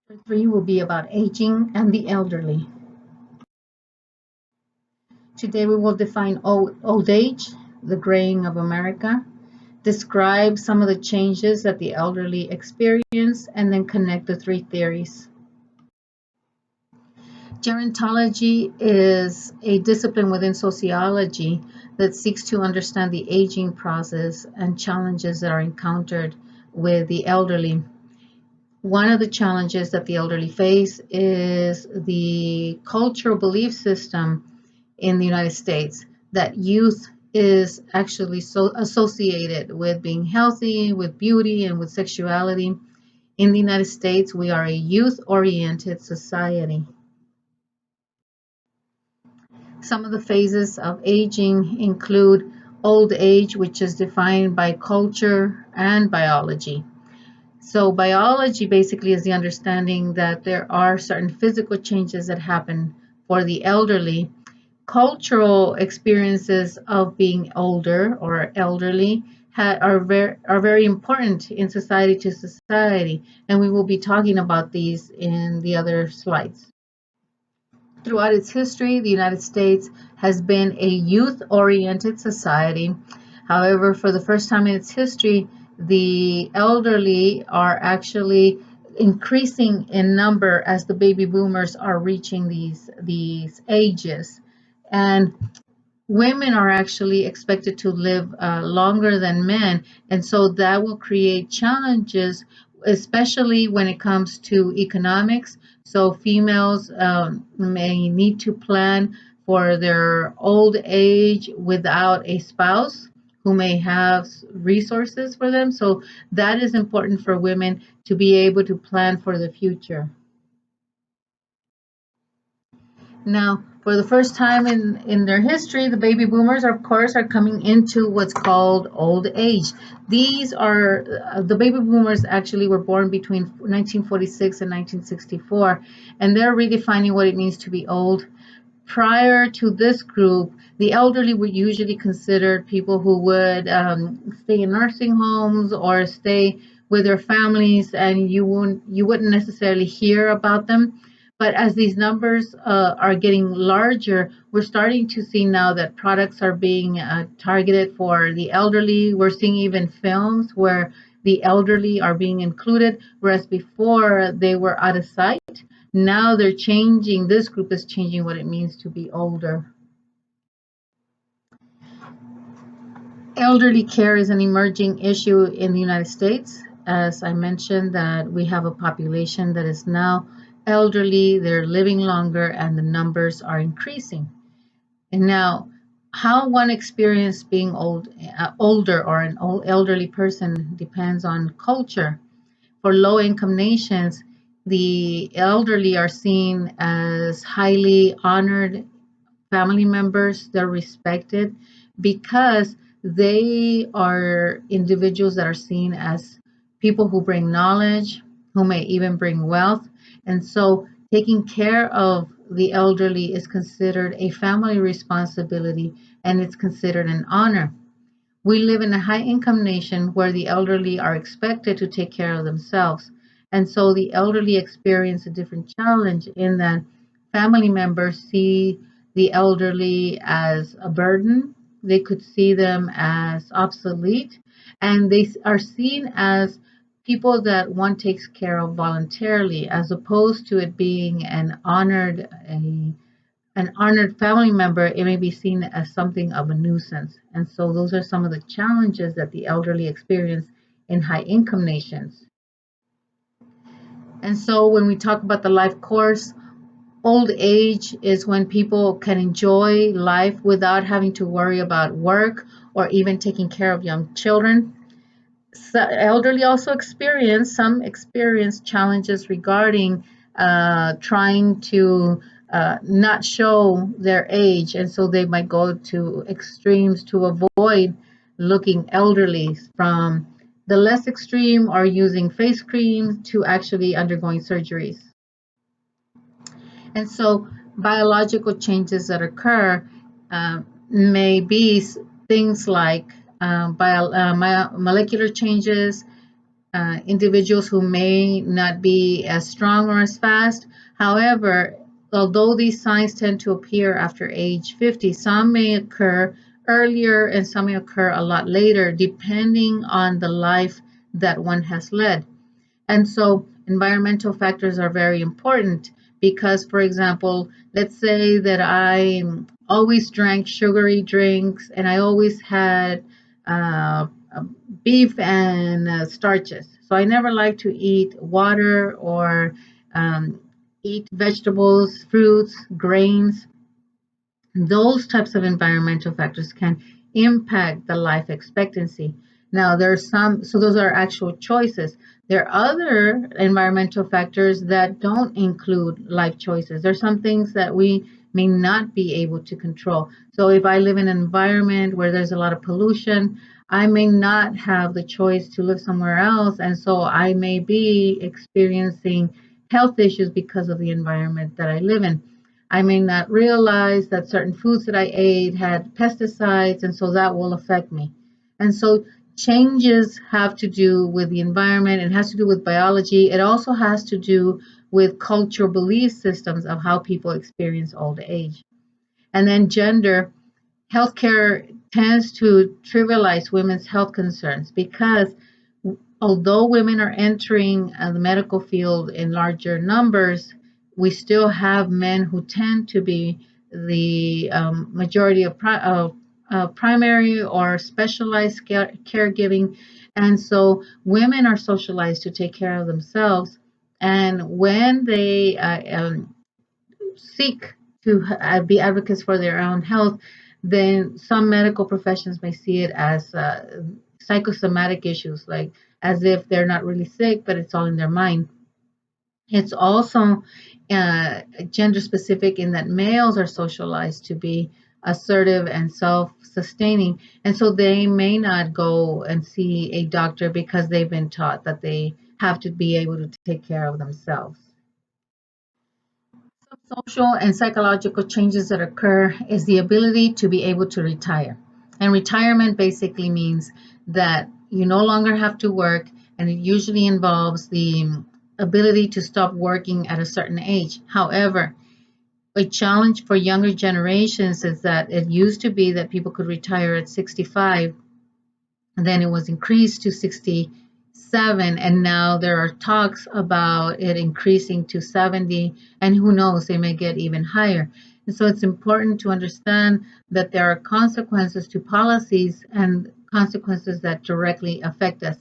Chapter 3 will be about aging and the elderly. Today we will define old age, the graying of America, describe some of the changes that the elderly experience, and then connect the three theories. Gerontology is a discipline within sociology that seeks to understand the aging process and challenges that are encountered with the elderly. One of the challenges that the elderly face is the cultural belief system in the United States that youth is actually so associated with being healthy, with beauty, and with sexuality. In the United States, we are a youth-oriented society. Some of the phases of aging include old age, which is defined by culture and biology. So biology basically is the understanding that there are certain physical changes that happen for the elderly. Cultural experiences of being older or elderly are very important in society to society, and we will be talking about these in the other slides. Throughout its history, the United States has been a youth-oriented society. However, for the first time in its history, the elderly are actually increasing in number as the baby boomers are reaching these ages. And women are actually expected to live longer than men, and so that will create challenges, especially when it comes to economics. So females may need to plan for their old age without a spouse who may have resources for them. So that is important for women to be able to plan for the future. Now, for the first time in their history, the baby boomers, of course, are coming into what's called old age. These are the baby boomers actually were born between 1946 and 1964, and they're redefining what it means to be old. Prior to this group, the elderly were usually considered people who would stay in nursing homes or stay with their families, and you wouldn't necessarily hear about them. But as these numbers are getting larger, we're starting to see now that products are being targeted for the elderly. We're seeing even films where the elderly are being included, whereas before they were out of sight. Now they're changing, this group is changing what it means to be older. Elderly care is an emerging issue in the United States. As I mentioned, that we have a population that is now elderly, they're living longer, and the numbers are increasing. And now, how one experiences being older or an old elderly person depends on culture. For low-income nations, the elderly are seen as highly honored family members. They're respected because they are individuals that are seen as people who bring knowledge, who may even bring wealth. And so taking care of the elderly is considered a family responsibility, and it's considered an honor. We live in a high income nation where the elderly are expected to take care of themselves. And so the elderly experience a different challenge in that family members see the elderly as a burden. They could see them as obsolete, and they are seen as people that one takes care of voluntarily, as opposed to it being an honored family member. It may be seen as something of a nuisance. And so those are some of the challenges that the elderly experience in high income nations. And so when we talk about the life course, old age is when people can enjoy life without having to worry about work or even taking care of young children. So elderly also experience challenges regarding trying to not show their age, and so they might go to extremes to avoid looking elderly. From the less extreme are using face cream to actually undergoing surgeries. And so biological changes that occur may be things like molecular changes, individuals who may not be as strong or as fast. However, although these signs tend to appear after age 50, some may occur earlier and some may occur a lot later, depending on the life that one has led. And so environmental factors are very important because, for example, let's say that I always drank sugary drinks and I always had uh, beef and starches. So I never like to eat water or um, eat vegetables, fruits, grains. Those types of environmental factors can impact the life expectancy. Now, there are some, so those are actual choices. There are other environmental factors that don't include life choices. There are some things that we may not be able to control. So, if I live in an environment where there's a lot of pollution, I may not have the choice to live somewhere else. And so I may be experiencing health issues because of the environment that I live in. I may not realize that certain foods that I ate had pesticides, and so that will affect me. And so changes have to do with the environment, it has to do with biology, it also has to do with cultural belief systems of how people experience old age. And then gender, healthcare tends to trivialize women's health concerns because although women are entering the medical field in larger numbers, we still have men who tend to be the majority of primary or specialized caregiving. And so women are socialized to take care of themselves. And when they seek to be advocates for their own health, then some medical professions may see it as psychosomatic issues, like as if they're not really sick, but it's all in their mind. It's also gender specific in that males are socialized to be assertive and self sustaining. And so they may not go and see a doctor because they've been taught that they have to be able to take care of themselves. Some social and psychological changes that occur is the ability to be able to retire. And retirement basically means that you no longer have to work, and it usually involves the ability to stop working at a certain age. However, a challenge for younger generations is that it used to be that people could retire at 65, and then it was increased to 67, and now there are talks about it increasing to 70, and who knows, they may get even higher. And so it's important to understand that there are consequences to policies and consequences that directly affect us.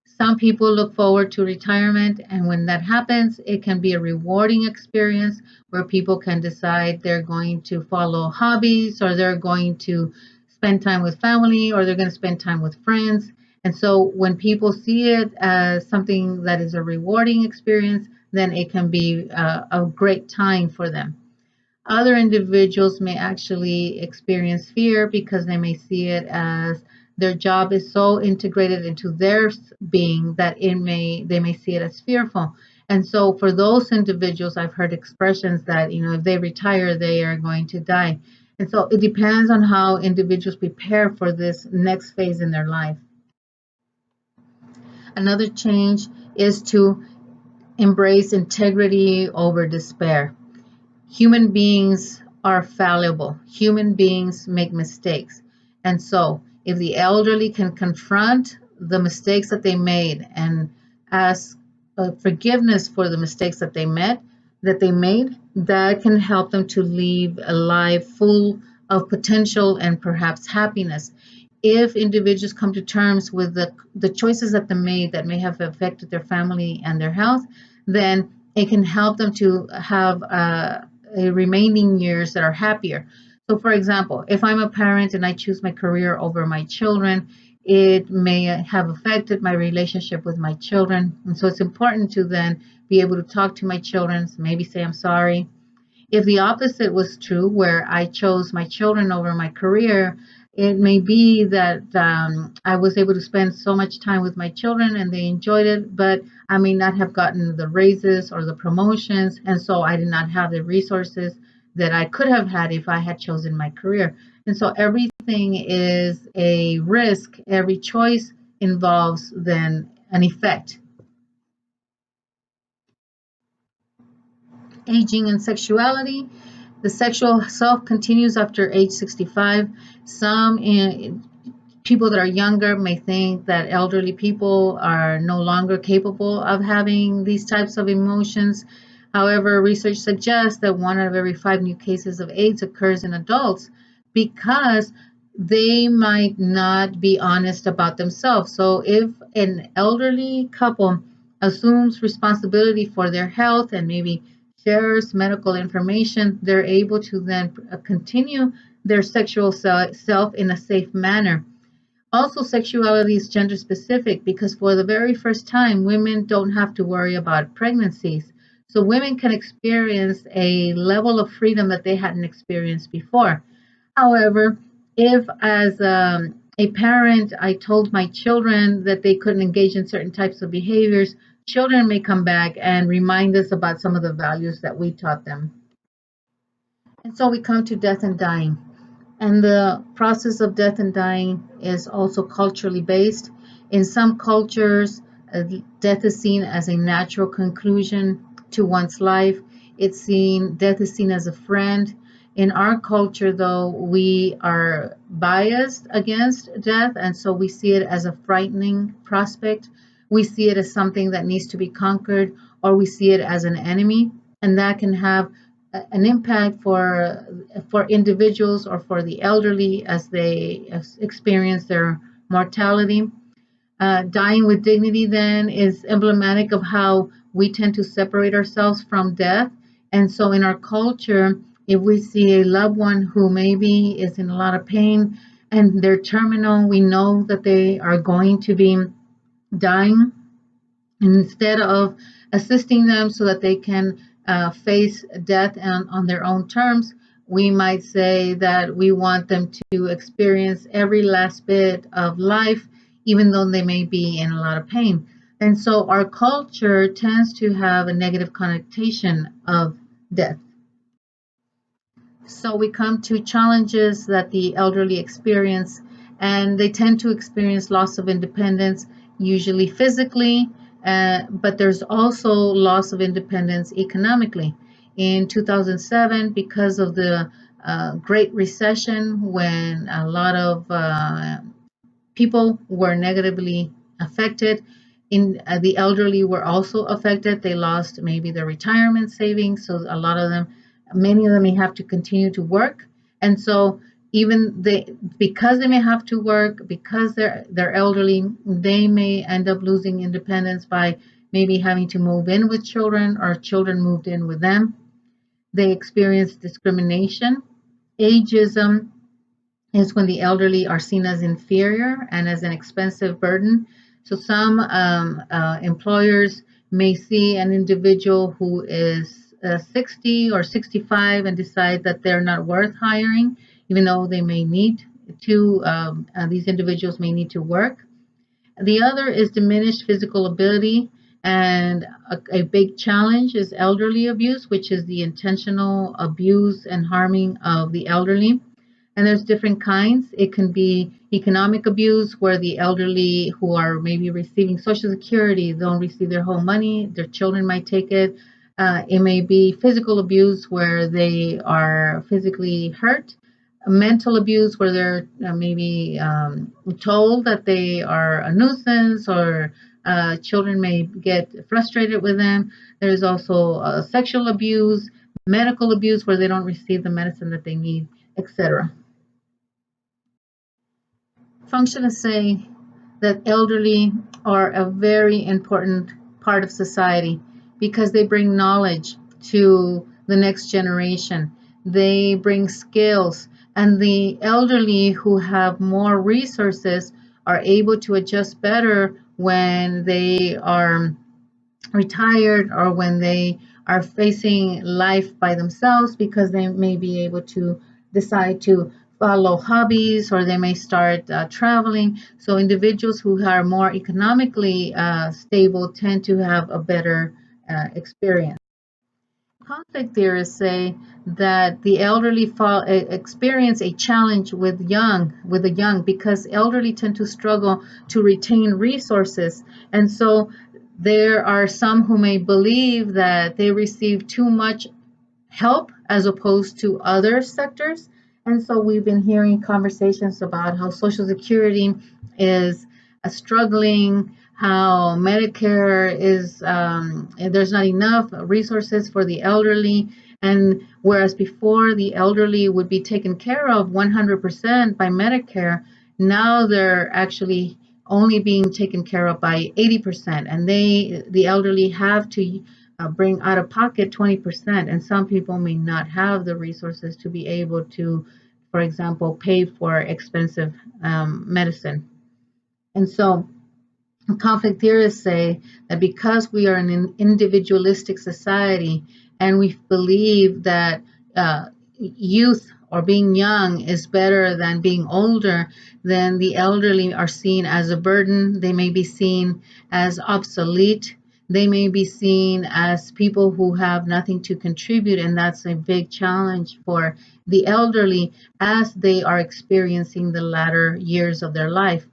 Some people look forward to retirement, and when that happens, it can be a rewarding experience where people can decide they're going to follow hobbies or they're going to spend time with family or they're going to spend time with friends. And so when people see it as something that is a rewarding experience, then it can be a great time for them. Other individuals may actually experience fear because they may see it as their job is so integrated into their being that they may see it as fearful. And so for those individuals, I've heard expressions that, if they retire, they are going to die. And so it depends on how individuals prepare for this next phase in their life. Another change is to embrace integrity over despair. Human beings are fallible. Human beings make mistakes. And so, if the elderly can confront the mistakes that they made and ask forgiveness for the mistakes that they made, that can help them to live a life full of potential and perhaps happiness. If individuals come to terms with the choices that they made that may have affected their family and their health, then it can help them to have remaining years that are happier. So, for example, if I'm a parent and I choose my career over my children, it may have affected my relationship with my children. And so it's important to then be able to talk to my children, maybe say I'm sorry. If the opposite was true, where I chose my children over my career, it may be that I was able to spend so much time with my children and they enjoyed it, but I may not have gotten the raises or the promotions, and so I did not have the resources that I could have had if I had chosen my career. And so everything is a risk. Every choice involves then an effect. Aging and sexuality. The sexual self continues after age 65. Some people that are younger may think that elderly people are no longer capable of having these types of emotions. However, research suggests that one out of every five new cases of AIDS occurs in adults because they might not be honest about themselves. So, if an elderly couple assumes responsibility for their health and maybe shares medical information, they're able to then continue their sexual self in a safe manner. Also, sexuality is gender specific because for the very first time, women don't have to worry about pregnancies. So, women can experience a level of freedom that they hadn't experienced before. However, if as a parent I told my children that they couldn't engage in certain types of behaviors, children may come back and remind us about some of the values that we taught them. And so we come to death and dying. And the process of death and dying is also culturally based. In some cultures, death is seen as a natural conclusion to one's life. Death is seen as a friend. In our culture, though, we are biased against death, and so we see it as a frightening prospect. We see it as something that needs to be conquered, or we see it as an enemy, and that can have an impact for individuals or for the elderly as they experience their mortality. Dying with dignity then is emblematic of how we tend to separate ourselves from death. And so in our culture, if we see a loved one who maybe is in a lot of pain and they're terminal, we know that they are going to be dying. And instead of assisting them so that they can face death on their own terms, we might say that we want them to experience every last bit of life, even though they may be in a lot of pain. And so our culture tends to have a negative connotation of death. So we come to challenges that the elderly experience, and they tend to experience loss of independence, usually physically, but there's also loss of independence economically. In 2007, because of the Great Recession, when a lot of people were negatively affected. The elderly were also affected. They lost maybe their retirement savings, so a lot of them, many of them may have to continue to work, and so even they, because they may have to work, because they're elderly, they may end up losing independence by maybe having to move in with children or children moved in with them. They experience discrimination, ageism, is when the elderly are seen as inferior and as an expensive burden. So some employers may see an individual who is 60 or 65 and decide that they're not worth hiring, even though they may need to, these individuals may need to work. The other is diminished physical ability, and a big challenge is elderly abuse, which is the intentional abuse and harming of the elderly. And there's different kinds. It can be economic abuse, where the elderly who are maybe receiving Social Security don't receive their whole money, their children might take it. It may be physical abuse, where they are physically hurt. Mental abuse, where they're maybe told that they are a nuisance, or children may get frustrated with them. There's also sexual abuse, medical abuse, where they don't receive the medicine that they need, etc. Functionists say that elderly are a very important part of society because they bring knowledge to the next generation. They bring skills, and the elderly who have more resources are able to adjust better when they are retired or when they are facing life by themselves, because they may be able to decide to follow hobbies, or they may start traveling. So individuals who are more economically stable tend to have a better experience. Conflict theorists say that the elderly experience a challenge with the young because elderly tend to struggle to retain resources, and so there are some who may believe that they receive too much help as opposed to other sectors. And so we've been hearing conversations about how Social Security is struggling, how Medicare is, there's not enough resources for the elderly. And whereas before the elderly would be taken care of 100% by Medicare, now they're actually only being taken care of by 80%. And the elderly have to bring out of pocket 20%, and some people may not have the resources to be able to, for example, pay for expensive medicine. And so conflict theorists say that because we are an individualistic society and we believe that youth or being young is better than being older, then the elderly are seen as a burden. They may be seen as obsolete. They may be seen as people who have nothing to contribute, and that's a big challenge for the elderly as they are experiencing the latter years of their life.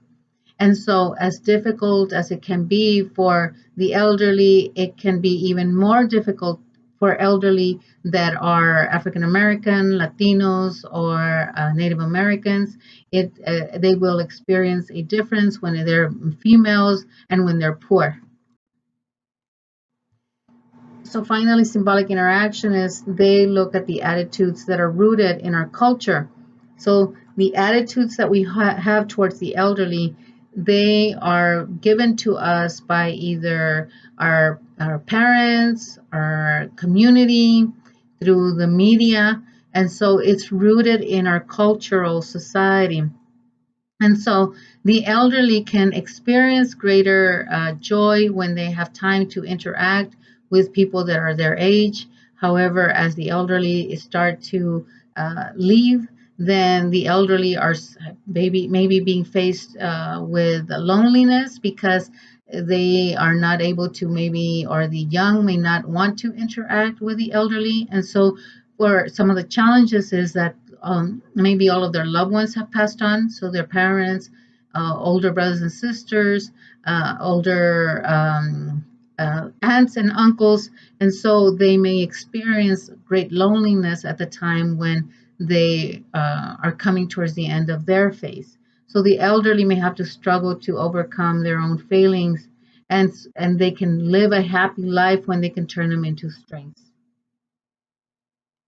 And so, as difficult as it can be for the elderly, it can be even more difficult for elderly that are African American, Latinos, or Native Americans. They will experience a difference when they're females and when they're poor. So finally, symbolic interaction is they look at the attitudes that are rooted in our culture. So the attitudes that we have towards the elderly, they are given to us by either our parents, our community, through the media. And so it's rooted in our cultural society. And so the elderly can experience greater joy when they have time to interact with people that are their age. However, as the elderly start to leave, then the elderly are maybe being faced with loneliness because they are not able to maybe, or the young may not want to interact with the elderly. And so for some of the challenges is that maybe all of their loved ones have passed on, so their parents, older brothers and sisters, older aunts and uncles, and so they may experience great loneliness at the time when they are coming towards the end of their phase. So the elderly may have to struggle to overcome their own failings, and they can live a happy life when they can turn them into strengths.